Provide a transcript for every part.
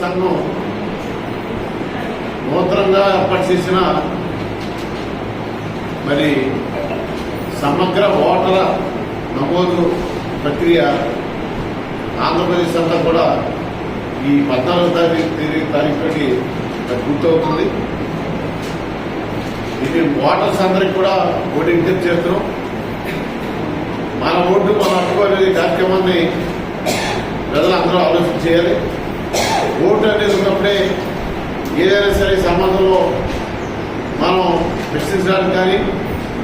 సంఘం నూతనంగా ఏర్పాటు చేసిన మరి సమగ్ర ఓటర్ల నమోదు ప్రక్రియ ఆంధ్రప్రదేశ్ అంతా కూడా ఈ 14వ తారీఖుకి పూర్తవుతుంది. ఇది ఓటర్స్ అందరికి కూడా ఓటింగ్ చేస్తున్నాం. మన ఓటు మన హక్కు అనే కార్యక్రమాన్ని ప్రజలందరూ ఆలోచన చేయాలి. ఓటు అనేది ఉన్నప్పుడే ఏదైనా సరే సమాజంలో మనం ప్రశ్నించడానికి కానీ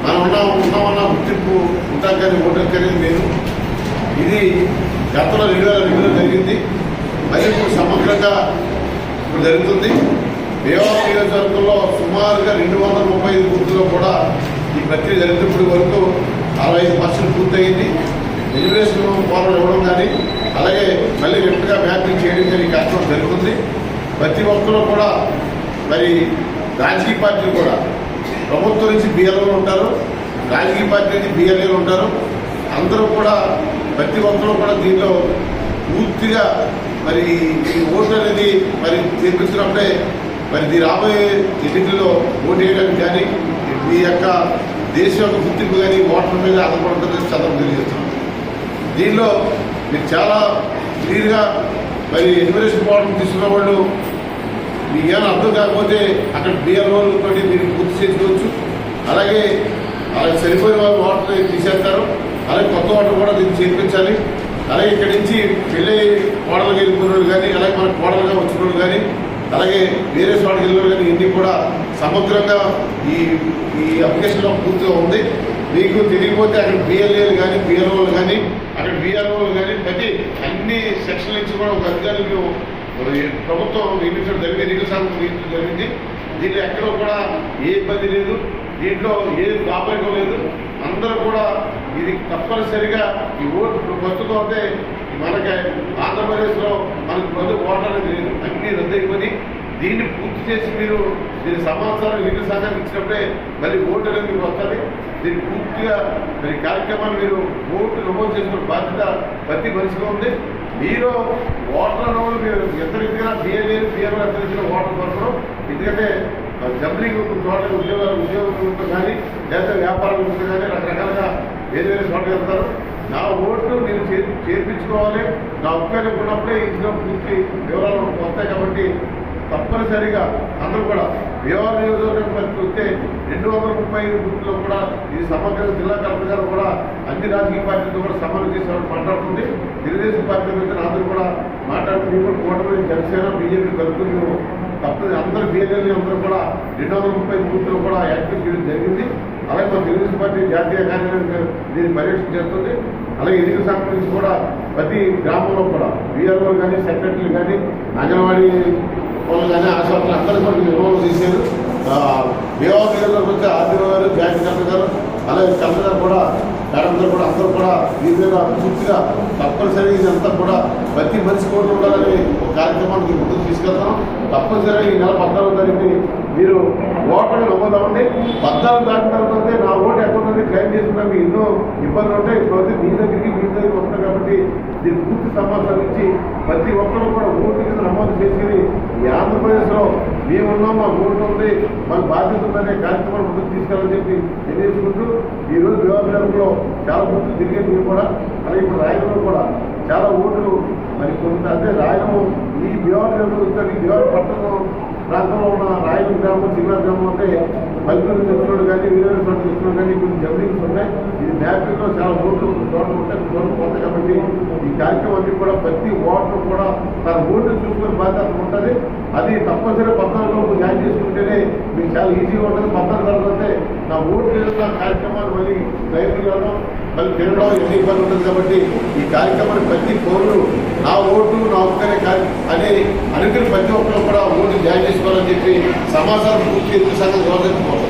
మనం ఉన్నామన్న గుర్తింపు ఉంటాం కానీ ఓటు అనేది లేదు. ఇది గతంలో 2002లో జరిగింది, మరి ఇప్పుడు సమగ్రంగా ఇప్పుడు జరుగుతుంది. దేవాలయ నియోజకవర్గంలో సుమారుగా 235 బూత్లో కూడా ఈ ప్రక్రియ జరుగుతున్నప్పుడు వరకు 65% పూర్తయింది. రిజర్వేషన్ ఫార్ములు ఇవ్వడం కానీ అలాగే మళ్ళీ రెప్ట్గా మ్యాపింగ్ చేయడం కానీ కార్యక్రమం జరుగుతుంది. ప్రతి ఒక్కరూ కూడా మరి రాజకీయ పార్టీలు కూడా ప్రభుత్వం నుంచి బిఎల్ఓలు ఉంటారు, రాజకీయ పార్టీ నుంచి బిఎల్ఏలు ఉంటారు. అందరూ కూడా ప్రతి ఒక్కరూ కూడా దీనిలో పూర్తిగా మరి ఈ ఓటు అనేది మరి చేపించినప్పుడే మరి దీని రాబోయే ఎన్నికల్లో ఓటు వేయడానికి కానీ మీ యొక్క దేశం యొక్క గుర్తింపు కానీ ఓటర్ మీద ఆధారపడుతుందని చదవడం తెలియజేస్తున్నాం. దీనిలో మీరు చాలా క్లియర్గా మరి ఎన్యుమరేషన్ ఫార్మ్ తీసుకున్న వాళ్ళు మీకు ఏమైనా అర్థం కాకపోతే అక్కడ బిఎల్ఓలు తోటి మీరు పూర్తి చేసుకోవచ్చు. అలాగే చనిపోయిన వాళ్ళు ఓటర్ తీసేస్తారు. అలాగే కొత్త ఓటర్ కూడా దీన్ని చేర్పించాలి. అలాగే ఇక్కడి నుంచి పెళ్ళి కోడలుగా వెళ్ళిపోయిన వాళ్ళు కానీ అలాగే మన కోడలుగా వచ్చిన వాళ్ళు కానీ అలాగే వేరే చోటకి వెళ్ళిన కానీ ఇన్ని కూడా సమగ్రంగా ఈ అప్లికేషన్లో పూర్తిగా ఉంది. మీకు తెలియకపోతే అక్కడ బిఎల్ఏలు కానీ బిఎల్ఓలు కానీ అక్కడ బిఆర్ఓలు కానీ ప్రతి అన్ని సెక్షన్ల నుంచి కూడా ఒక అధికారులు ప్రభుత్వం నియమించడం జరిగింది, ఎన్నికల సంఘం నియమించడం జరిగింది. దీంట్లో ఎక్కడో కూడా ఏ ఇబ్బంది లేదు, దీంట్లో ఏ దాపరికం లేదు. అందరూ కూడా ఇది తప్పనిసరిగా ఈ ఓటు ప్రస్తుతం అయితే మనకి ఆంధ్రప్రదేశ్లో మనకు ప్రతి ఓటర్ అనేది లేదు, అన్నీ రద్దయిపోయి దీన్ని పూర్తి చేసి మీరు దీని సమాచారం ఎన్నికల సంఘానికి ఇచ్చినప్పుడే మళ్ళీ ఓటు అనేది మీకు వస్తుంది. దీన్ని పూర్తిగా మరి కార్యక్రమాన్ని మీరు ఓటు నమోదు చేసుకున్న బాధ్యత ప్రతి మనిషిగా ఉంది. మీరు ఓటర్ నమోదు మీరు ఎంత రీతిగా బిఎల్ఏలు బిఎల్ఓ ఎంత రీతిగా ఓటర్ పడతారు. ఎందుకంటే జంబ్లింగ్ చోట్ల ఉద్యోగం కానీ లేదా వ్యాపారం కానీ రకరకాలుగా వేరే వేరే చోట్ల వెళ్తారు. నా ఓటు నేను చేర్పించుకోవాలి, నా ఉపయోగం ఉన్నప్పుడే ఇందులో పూర్తి వివరాలు వస్తాయి. కాబట్టి తప్పనిసరిగా అందరూ కూడా దేవాలయ నియోజకవర్గం పరిస్థితి వస్తే 235 బూత్లో కూడా ఇది సమగ్ర జిల్లా కలెక్టర్ గారు కూడా అన్ని రాజకీయ పార్టీలతో కూడా సమన్వయం చేసేవాళ్ళు మాట్లాడుతుంది. తెలుగుదేశం పార్టీ మీద అందరూ కూడా మాట్లాడుతూ కూటమి జనసేన బీజేపీ కలుపుకుని తప్పని అందరూ బీజేపీ అందరూ కూడా 235 బూత్లో కూడా యాక్టివ్ చేయడం జరిగింది. అలాగే మన తెలుగుదేశం పార్టీ జాతీయ కార్యాలయం దీన్ని పర్యవేక్షణ చేస్తుంది. అలాగే ఎన్నికల సంఘం నుంచి కూడా ప్రతి గ్రామంలో కూడా వీఆర్ఓలు కానీ సెక్రటరీలు కానీ అంగన్వాడీ వాళ్ళు కానీ ఆశాలు అందరూ కూడా నిర్వహణ తీశారు. దేవాలయంలో వచ్చే ఆర్డీఓ గారు, జాయింట్ కలెక్టర్ గారు అలాగే కలెక్టర్ గారు కూడా మేడం గారు కూడా అందరూ కూడా దీని మీద పూర్తిగా తప్పనిసరిగా ఇదంతా కూడా ప్రతి మనిషి కోట్లు ఉండాలని ఒక కార్యక్రమానికి ముందుకు తీసుకెళ్తాం. తప్పనిసరిగా ఈ నెల 14వ తారీఖు మీరు ఓటర్ని నమోదవ్వండి. 14 దాటిన తర్వాత నా ఓటు ఎక్కడుంది క్లెయిమ్ చేసుకున్నా మీకు ఎన్నో ఇబ్బందులు ఉంటాయి. ఇప్పుడు మీ దగ్గరికి వస్తాయి. కాబట్టి దీన్ని పూర్తి సమాచారం ఇచ్చి ప్రతి ఒక్కరు కూడా ఓటు కింద నమోదు చేసుకుని ఈ ఆంధ్రప్రదేశ్లో మేమున్నాం, మా ఓటు ఉంది, మాకు బాధ్యత ఉందనే కార్యక్రమాన్ని ముందుకు తీసుకెళ్ళని చెప్పి తెలియజేసుకుంటూ ఈరోజు దేవాలయంలో చాలా బూతులు తిరిగే మీరు కూడా అలాగే ఇప్పుడు రాయలంలో కూడా చాలా ఓట్లు మరి కొంత అంటే రాయలము ఈ దేవాలయంలో దేవాలయ పట్టణం ప్రాంతంలో ఉన్న రాయల గ్రామం, చిన్న గ్రామం అంటే మల్పూరు తెచ్చినోడు కానీ వీరేశ్వర చోట తెచ్చినోడు కానీ కొన్ని జమినీస్ ఉన్నాయి. ఇది మ్యాపింగ్లో చాలా ఓట్లు చోట్ల ఉంటాయి, చోట్ల పోతాయి. కాబట్టి ఈ కార్యక్రమాన్ని కూడా ప్రతి ఓటర్ కూడా తన ఓటు చూసుకునే బాధ్యత ఉంటుంది. అది తప్పనిసరిగా 14లో జాయిన్ చేసుకుంటేనే మీకు చాలా ఈజీగా ఉంటుంది. 14 తర్వాత నా ఓటు లేదన్న కార్యక్రమాలు మళ్ళీ లైబ్రరీ వెళ్ళడం మళ్ళీ తినడం ఎన్ని ఇబ్బంది ఉంటుంది. కాబట్టి ఈ కార్యక్రమాన్ని ప్రతి పౌరులు నా ఓటు నా ఒక్కనే అనే అనుకుని ప్రతి ఒక్కరు కూడా ఓటు జాయిన్ చేసుకోవాలని చెప్పి సమాచారం పూర్తి సంఘం గౌరవించుకోవాలి.